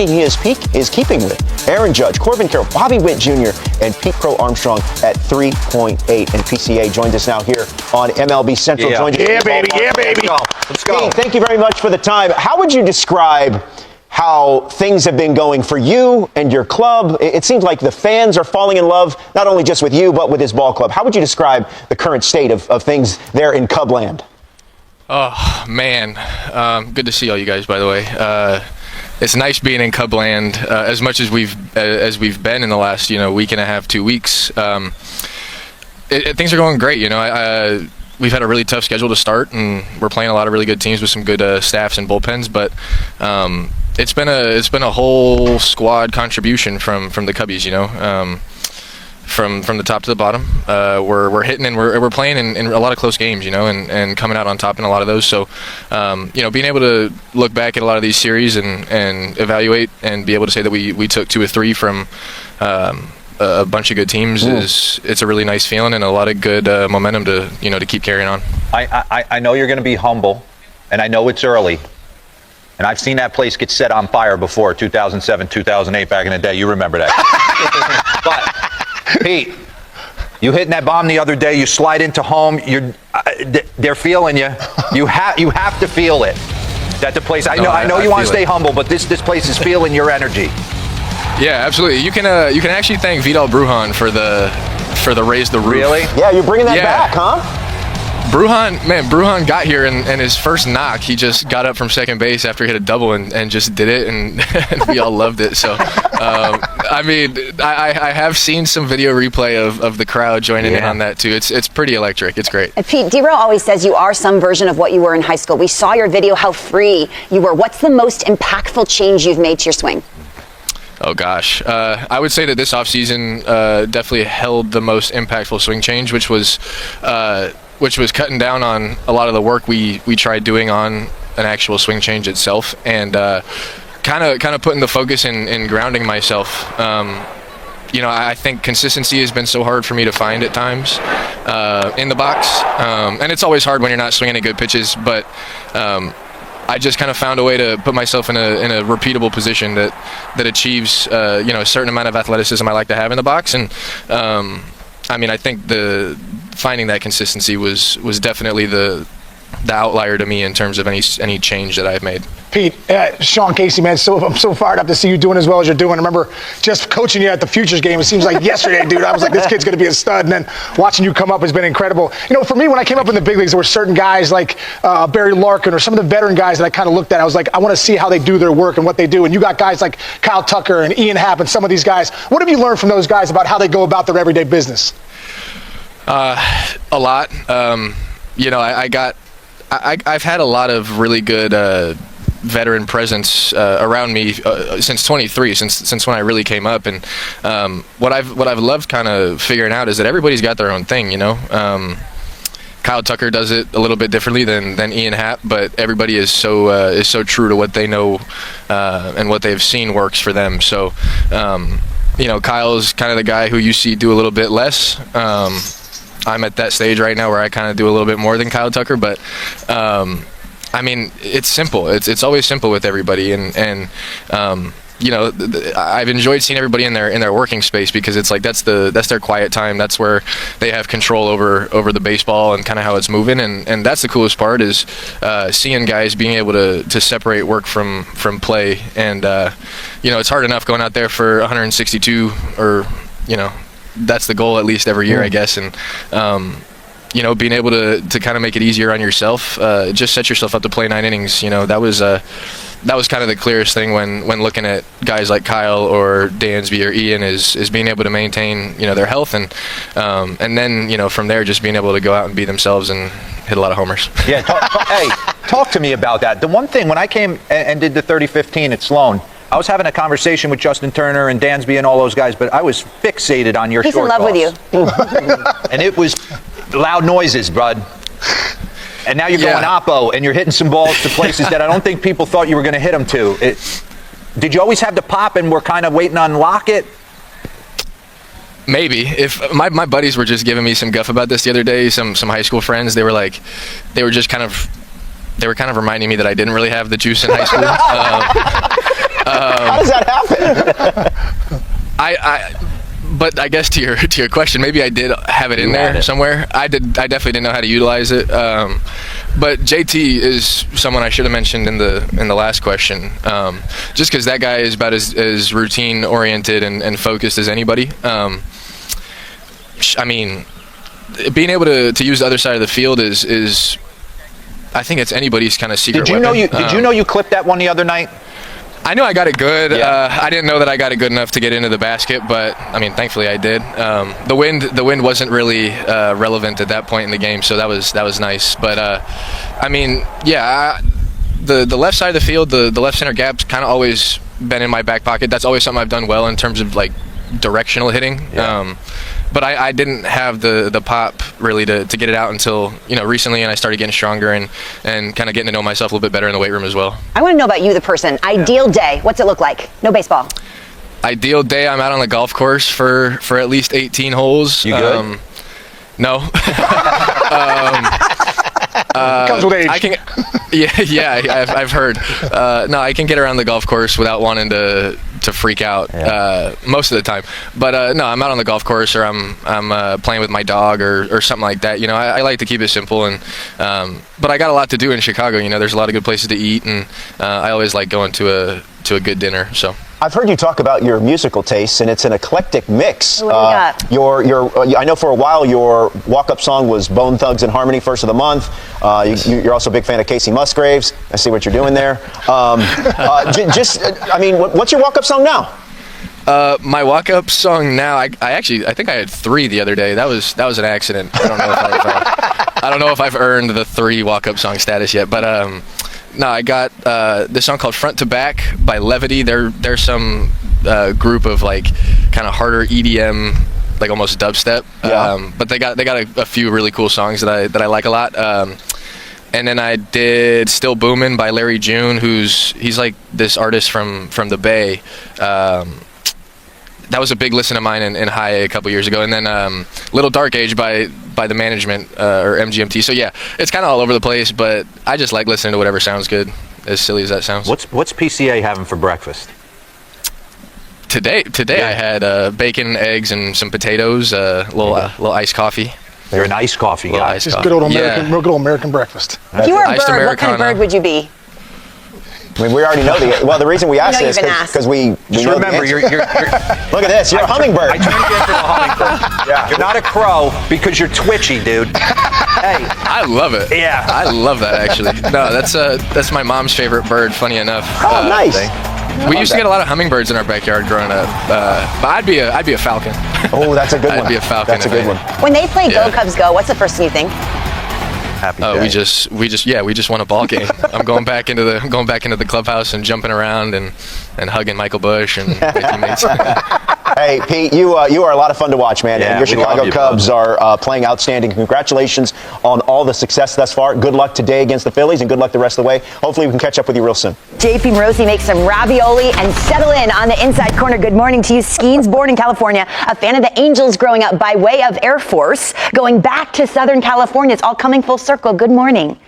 He is keeping with Aaron Judge, Corbin Carroll, Bobby Witt Jr., and Pete CROW-ARMSTRONG at 3.8. And PCA joined us now here on MLB Central. Yeah, baby. Let's go. Pete, thank you very much for the time. How would you describe how things have been going for you and your club? It seems like the fans are falling in love, not only just with you, but with this ball club. How would you describe the current state of things there in Cubland? Oh, man. Good to see all you guys, by the way. It's nice being in Cubland as much as we've been in the last week and a half, 2 weeks. Things are going great. We've had a really tough schedule to start, and we're playing a lot of really good teams with some good staffs and bullpens. But it's been a whole squad contribution from the Cubbies. From the top to the bottom, we're hitting and we're playing in a lot of close games, and coming out on top in a lot of those. So, being able to look back at a lot of these series and evaluate and be able to say that we took 2 or 3 from a bunch of good teams it's a really nice feeling and a lot of good momentum to keep carrying on. I know you're going to be humble, and I know it's early. And I've seen that place get set on fire before, 2007, 2008, back in the day. You remember that. But, Pete, you hitting that bomb the other day, you slide into home, they're feeling you. You have to feel it. That the place, I know you want to stay humble, but this place is feeling your energy. Yeah, absolutely. You can actually thank Vidal Brujan for the raise the roof. Really? Yeah, you're bringing that back, huh? Brujan got here, and his first knock, he just got up from second base after he hit a double and just did it, and we all loved it. So, I have seen some video replay of the crowd joining in on that too. It's pretty electric. It's great. And Pete, D-Row always says you are some version of what you were in high school. We saw your video, how free you were. What's the most impactful change you've made to your swing? Oh gosh, I would say that this offseason definitely held the most impactful swing change, which was cutting down on a lot of the work we tried doing on an actual swing change itself, and kind of putting the focus in grounding myself. I think consistency has been so hard for me to find at times in the box, and it's always hard when you're not swinging at good pitches, but I just kind of found a way to put myself in a repeatable position that achieves a certain amount of athleticism I like to have in the box, and I think finding that consistency was definitely the outlier to me in terms of any change that I've made. Pete, Sean Casey, man, I'm so fired up to see you doing as well as you're doing. I remember just coaching you at the Futures game. It seems like yesterday, dude. I was like, this kid's going to be a stud. And then watching you come up has been incredible. For me, when I came up in the big leagues, there were certain guys like Barry Larkin or some of the veteran guys that I kind of looked at. I was like, I want to see how they do their work and what they do. And you got guys like Kyle Tucker and Ian Happ and some of these guys. What have you learned from those guys about how they go about their everyday business? A lot. I've had a lot of really good veteran presence around me since 23, since when I really came up, and what I've loved kind of figuring out is that everybody's got their own thing. Kyle Tucker does it a little bit differently than Ian Happ, but everybody is so true to what they know and what they've seen works for them. So Kyle's kind of the guy who you see do a little bit less. I'm at that stage right now where I kind of do a little bit more than Kyle Tucker, but it's simple. It's always simple with everybody, and I've enjoyed seeing everybody in their working space, because it's like that's their quiet time. That's where they have control over the baseball and kind of how it's moving, and that's the coolest part is seeing guys being able to separate work from play, and it's hard enough going out there for 162 or that's the goal at least every year, I guess, and being able to kind of make it easier on yourself, just set yourself up to play 9 innings. That was kind of the clearest thing when looking at guys like Kyle or Dansby or Ian is being able to maintain their health, and then from there just being able to go out and be themselves and hit a lot of homers. Yeah, talk to me about that. The one thing when I came and did the 30-15 at Sloan, I was having a conversation with Justin Turner and Dansby and all those guys, but I was fixated on your short balls. He's in love with you. And it was loud noises, bud. And now you're going oppo, and you're hitting some balls to places that I don't think people thought you were going to hit them to. Did you always have the pop and were kind of waiting on Lockett? Maybe. If my buddies were just giving me some guff about this the other day, some high school friends, they were kind of reminding me that I didn't really have the juice in high school. How does that happen? But I guess to your question, maybe I did have it in there somewhere. I definitely didn't know how to utilize it. But JT is someone I should have mentioned in the last question. Just because that guy is about as routine oriented and focused as anybody. I mean, being able to use the other side of the field is I think it's anybody's kind of secret weapon. Did you know you clipped that one the other night? I knew I got it good. Yeah. I didn't know that I got it good enough to get into the basket, but I mean, thankfully I did. The wind wasn't really relevant at that point in the game, so that was nice. But I mean, yeah, the left side of the field, the left center gap's kind of always been in my back pocket. That's always something I've done well in terms of like directional hitting. Yeah. But I didn't have the pop really to get it out until recently, and I started getting stronger and kind of getting to know myself a little bit better in the weight room as well. I want to know about you, the person. Ideal day. What's it look like? No baseball. Ideal day. I'm out on the golf course for at least 18 holes. You good? No. Comes with age. I can. Yeah. I've heard. No, I can get around the golf course without wanting to freak out most of the time. But no, I'm out on the golf course, or I'm playing with my dog or something like that. I like to keep it simple, and but I got a lot to do in Chicago. There's a lot of good places to eat, and I always like going to a good dinner. So. I've heard you talk about your musical tastes, and it's an eclectic mix. What do you got? I know for a while your walk-up song was Bone Thugs and Harmony, first of the month. You're also a big fan of Casey Musgraves. I see what you're doing there. What's your walk-up song now? My walk-up song now, I think I had 3 the other day. That was an accident. I don't know if I've earned the 3 walk-up song status yet, but. No, I got this song called Front to Back by Levity. They're some group of like kind of harder EDM, like almost dubstep. Yeah. But they got a few really cool songs that I like a lot. And then I did Still Boomin' by Larry June, he's like this artist from the Bay. That was a big listen of mine in high A couple years ago. And then Little Dark Age by the Management or MGMT. So yeah, it's kind of all over the place, but I just like listening to whatever sounds good, as silly as that sounds. What's PCA having for breakfast? Today I had bacon, eggs, and some potatoes, little iced coffee. You're an iced coffee guy. Just good old American, real good old American breakfast. If you were a Iced bird, what kind of Americana. bird would you be? I mean, we already know the reason we asked this because we Just know remember, the answer. you're Look at this. You're a hummingbird. I turned you into a hummingbird. Yeah. You're not a crow because you're twitchy, dude. Hey. I love it. Yeah. I love that actually. No, that's my mom's favorite bird. Funny enough. Oh, nice. We used to get a lot of hummingbirds in our backyard growing up. But I'd be a falcon. Oh, that's a good one. I'd be a falcon. That's a good one. When they play Yeah. Go Cubs Go, what's the first thing you think? Happy Oh, day. we just won a ball game. I'm going back into the clubhouse and jumping around and hugging Michael Bush and my teammates. Hey, Pete, you are a lot of fun to watch, man. Yeah, and your we love Chicago you, Cubs are playing outstanding. Congratulations on all the success thus far. Good luck today against the Phillies, and good luck the rest of the way. Hopefully we can catch up with you real soon. JP Morosi makes some ravioli and settle in on the inside corner. Good morning to you. Skeens, born in California, a fan of the Angels growing up by way of Air Force, going back to Southern California. It's all coming full circle. Good morning.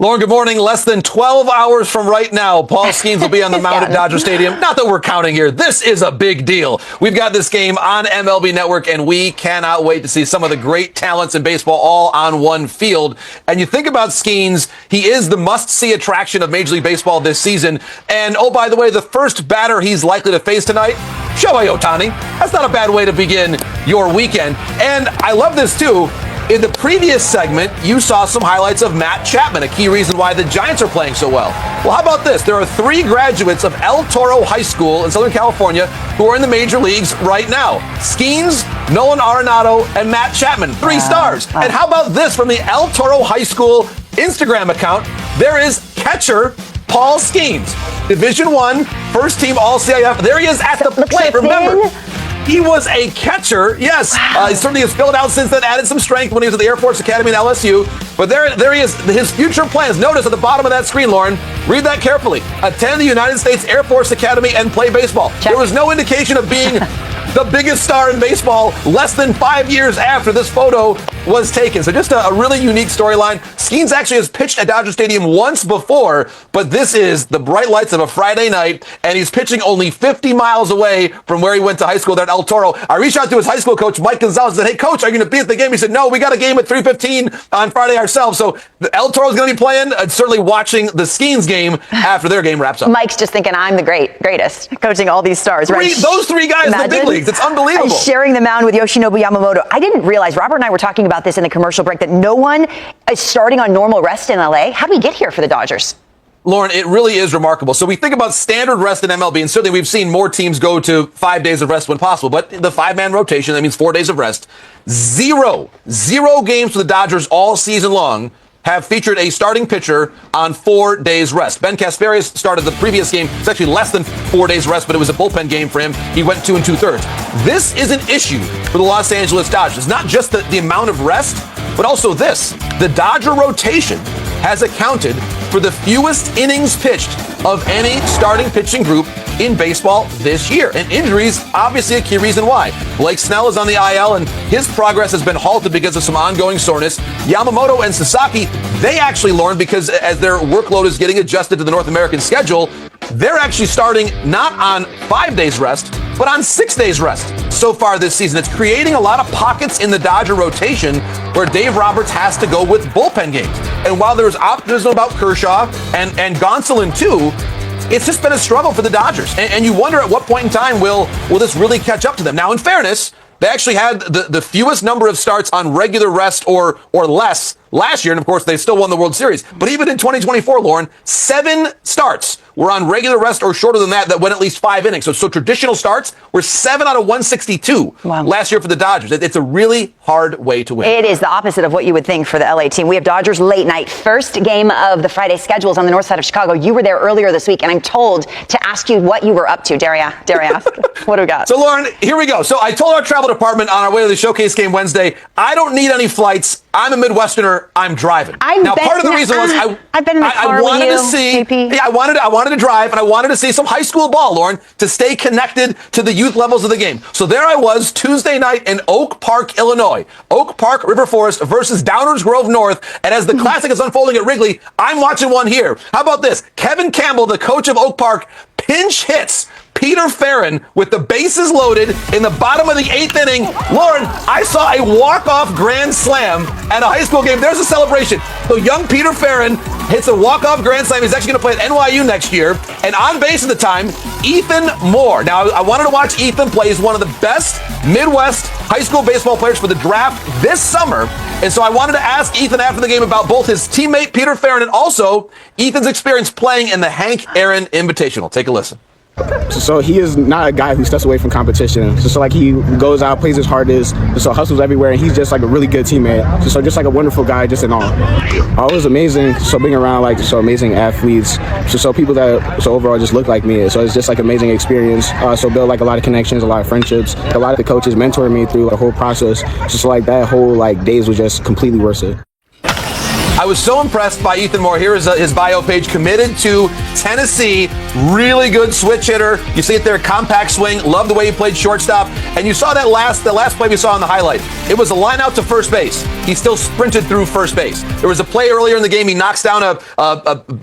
Lauren, good morning. Less than 12 hours from right now, Paul Skeens will be on the mound at Dodger Stadium. Not that we're counting here. This is a big deal. We've got this game on MLB Network, and we cannot wait to see some of the great talents in baseball all on one field. And you think about Skeens, he is the must-see attraction of Major League Baseball this season. And, oh, by the way, the first batter he's likely to face tonight, Shohei Ohtani. That's not a bad way to begin your weekend. And I love this, too. In the previous segment, you saw some highlights of Matt Chapman, a key reason why the Giants are playing so well. Well, how about this? There are 3 graduates of El Toro High School in Southern California who are in the major leagues right now. Skeens, Nolan Arenado, and Matt Chapman. 3 stars. And how about this from the El Toro High School Instagram account? There is catcher Paul Skeens, Division I, first team All-CIF. There he is at the plate. Remember, he was a catcher, yes. Wow. He certainly has filled out since then, added some strength when he was at the Air Force Academy in LSU. But there he is, his future plans. Notice at the bottom of that screen, Lauren, read that carefully. Attend the United States Air Force Academy and play baseball. Check. There was no indication of being the biggest star in baseball, less than 5 years after this photo was taken. So just a really unique storyline. Skeens actually has pitched at Dodger Stadium once before, but this is the bright lights of a Friday night, and he's pitching only 50 miles away from where he went to high school there at El Toro. I reached out to his high school coach, Mike Gonzalez, and said, hey, coach, are you going to be at the game? He said, no, we got a game at 3:15 on Friday ourselves. So El Toro's going to be playing, and certainly watching the Skeens game after their game wraps up. Mike's just thinking I'm the greatest, coaching all these stars, right? Those three guys in the big leagues. It's unbelievable. Sharing the mound with Yoshinobu Yamamoto. I didn't realize, Robert and I were talking about this in the commercial break, that no one is starting on normal rest in LA. How do we get here for the Dodgers? Lauren, it really is remarkable. So we think about standard rest in MLB, and certainly we've seen more teams go to 5 days of rest when possible. But the 5-man rotation, that means 4 days of rest. Zero games for the Dodgers all season long have featured a starting pitcher on 4 days rest. Ben Kasperius started the previous game. It's actually less than 4 days rest, but it was a bullpen game for him. He went 2 2/3. This is an issue for the Los Angeles Dodgers. It's not just the amount of rest, but also this. The Dodger rotation has accounted for the fewest innings pitched of any starting pitching group in baseball this year. And injuries, obviously a key reason why. Blake Snell is on the IL, and his progress has been halted because of some ongoing soreness. Yamamoto and Sasaki, they actually learned because as their workload is getting adjusted to the North American schedule, they're actually starting not on 5 days rest, but on 6 days rest so far this season. It's creating a lot of pockets in the Dodger rotation where Dave Roberts has to go with bullpen games. And while there's optimism about Kershaw and Gonsolin too, it's just been a struggle for the Dodgers. And you wonder at what point in time will this really catch up to them. Now, in fairness, they actually had the fewest number of starts on regular rest or less last year. And of course, they still won the World Series. But even in 2024, Lauren, 7 starts were on regular rest or shorter than that went at least 5 innings. So traditional starts were 7 out of 162 last year for the Dodgers. It's a really hard way to win. It is the opposite of what you would think for the LA team. We have Dodgers late night. First game of the Friday schedules on the north side of Chicago. You were there earlier this week, and I'm told to ask you what you were up to. Dare I ask? What do we got? So, Lauren, here we go. So I told our travel department on our way to the showcase game Wednesday, I don't need any flights. I'm a Midwesterner. I'm driving. Now, part of the reason was I've been in the car I wanted with to you, see. JP. Yeah, I wanted to drive, and I wanted to see some high school ball, Lauren, to stay connected to the youth levels of the game. So there I was Tuesday night in Oak Park, Illinois. Oak Park River Forest versus Downers Grove North. And as the Classic is unfolding at Wrigley, I'm watching one here. How about this? Kevin Campbell, the coach of Oak Park, pinch hits Peter Farron with the bases loaded in the bottom of the 8th inning. Lauren, I saw a walk-off grand slam at a high school game. There's a celebration. So young Peter Farron hits a walk-off grand slam. He's actually going to play at NYU next year. And on base at the time, Ethan Moore. Now, I wanted to watch Ethan play. He's one of the best Midwest high school baseball players for the draft this summer. And so I wanted to ask Ethan after the game about both his teammate Peter Farron and also Ethan's experience playing in the Hank Aaron Invitational. Take a listen. So he is not a guy who steps away from competition. So like he goes out, plays his hardest, so hustles everywhere, and he's just like a really good teammate. So just like a wonderful guy, just in all. Oh, it was amazing. So being around like so amazing athletes, so people that overall just look like me. So it's just like amazing experience. So build like a lot of connections, a lot of friendships. A lot of the coaches mentored me through the whole process. Just like that whole like days was just completely worth it. I was so impressed by Ethan Moore. Here is his bio page. Committed to Tennessee. Really good switch hitter. You see it there, compact swing. Love the way he played shortstop. And you saw that last play we saw in the highlight. It was a line out to first base. He still sprinted through first base. There was a play earlier in the game. He knocks down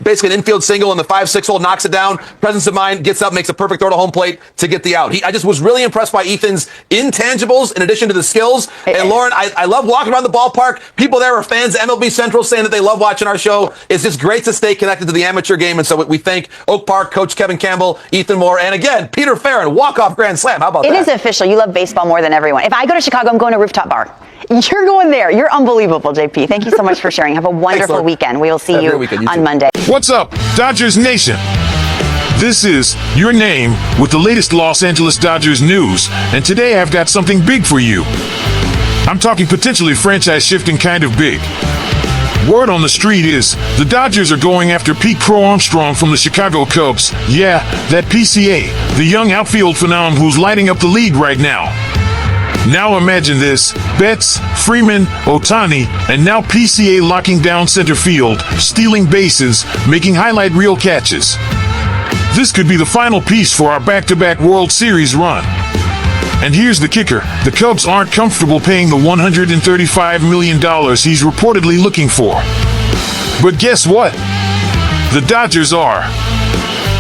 basically an infield single in the 5-6 hole, knocks it down. Presence of mind, gets up, makes a perfect throw to home plate to get the out. I just was really impressed by Ethan's intangibles in addition to the skills. And Lauren, I love walking around the ballpark. People there are fans of MLB Central saying that they love watching our show. It's just great to stay connected to the amateur game. And so we thank Oak Park coach Kevin Campbell, Ethan Moore, and again, Peter Farron, walk-off grand slam. How about that? It is official. You love baseball more than everyone. If I go to Chicago, I'm going to Rooftop Bar. You're going there. You're unbelievable, JP. Thank you so much for sharing. Have a wonderful weekend. We will see you on Monday. What's up, Dodgers Nation? This is your name with the latest Los Angeles Dodgers news, and today I've got something big for you. I'm talking potentially franchise-shifting kind of big. Word on the street is the Dodgers are going after Pete CROW-ARMSTRONG from the Chicago Cubs. Yeah, that PCA, the young outfield phenom who's lighting up the league right now. Now imagine this: Betts, Freeman, Ohtani, and now PCA locking down center field, stealing bases, making highlight reel catches. This could be the final piece for our back-to-back World Series run. And here's the kicker. The Cubs aren't comfortable paying the $135 million he's reportedly looking for. But guess what? The Dodgers are.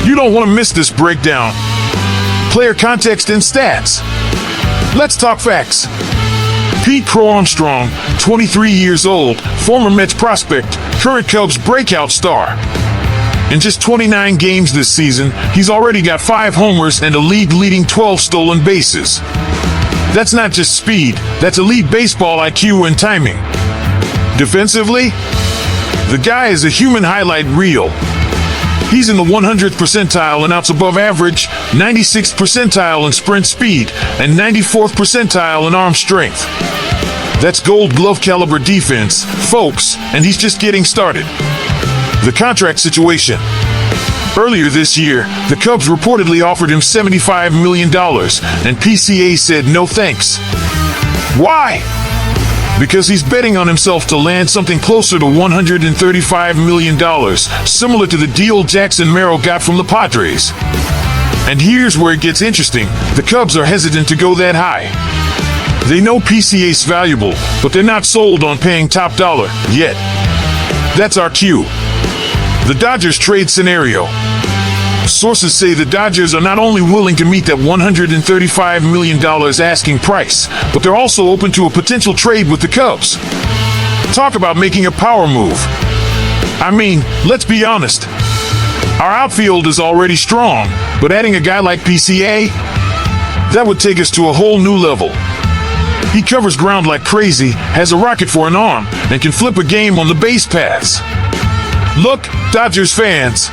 You don't want to miss this breakdown. Player context and stats. Let's talk facts. Pete CROW-ARMSTRONG, 23 years old, former Mets prospect, current Cubs breakout star. In just 29 games this season, he's already got 5 homers and a league-leading 12 stolen bases. That's not just speed, that's elite baseball IQ and timing. Defensively, the guy is a human highlight reel. He's in the 100th percentile in outs above average, 96th percentile in sprint speed, and 94th percentile in arm strength. That's gold glove caliber defense, folks, and he's just getting started. The contract situation. Earlier this year, the Cubs reportedly offered him $75 million, and PCA said no thanks. Why? Because he's betting on himself to land something closer to $135 million, similar to the deal Jackson Merrill got from the Padres. And here's where it gets interesting. The Cubs are hesitant to go that high. They know PCA's valuable, but they're not sold on paying top dollar yet. That's our cue. The Dodgers trade scenario. Sources say the Dodgers are not only willing to meet that $135 million asking price, but they're also open to a potential trade with the Cubs. Talk about making a power move. I mean, let's be honest. Our outfield is already strong, but adding a guy like PCA, that would take us to a whole new level. He covers ground like crazy, has a rocket for an arm, and can flip a game on the base paths. Look, Dodgers fans,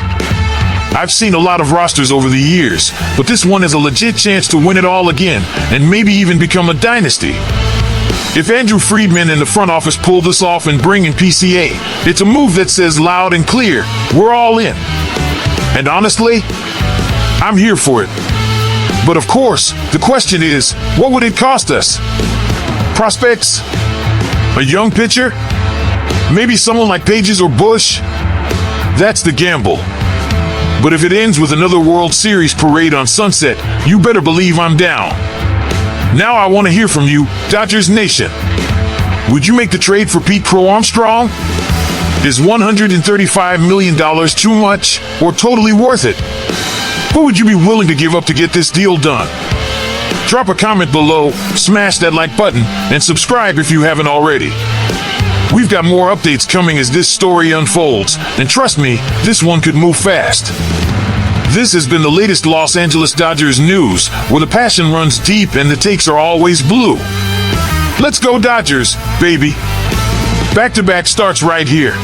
I've seen a lot of rosters over the years, but this one has a legit chance to win it all again, and maybe even become a dynasty. If Andrew Friedman and the front office pull this off and bring in PCA, it's a move that says loud and clear, we're all in. And honestly, I'm here for it. But of course, the question is, what would it cost us? Prospects? A young pitcher? Maybe someone like Pages or Bush? That's the gamble. But if it ends with another World Series parade on Sunset, you better believe I'm down. Now I want to hear from you, Dodgers Nation. Would you make the trade for Pete CROW-ARMSTRONG? Is $135 million too much or totally worth it? What would you be willing to give up to get this deal done? Drop a comment below, smash that like button, and subscribe if you haven't already. We've got more updates coming as this story unfolds, and trust me, this one could move fast. This has been the latest Los Angeles Dodgers news, where the passion runs deep and the takes are always blue. Let's go Dodgers, baby. Back-to-back starts right here.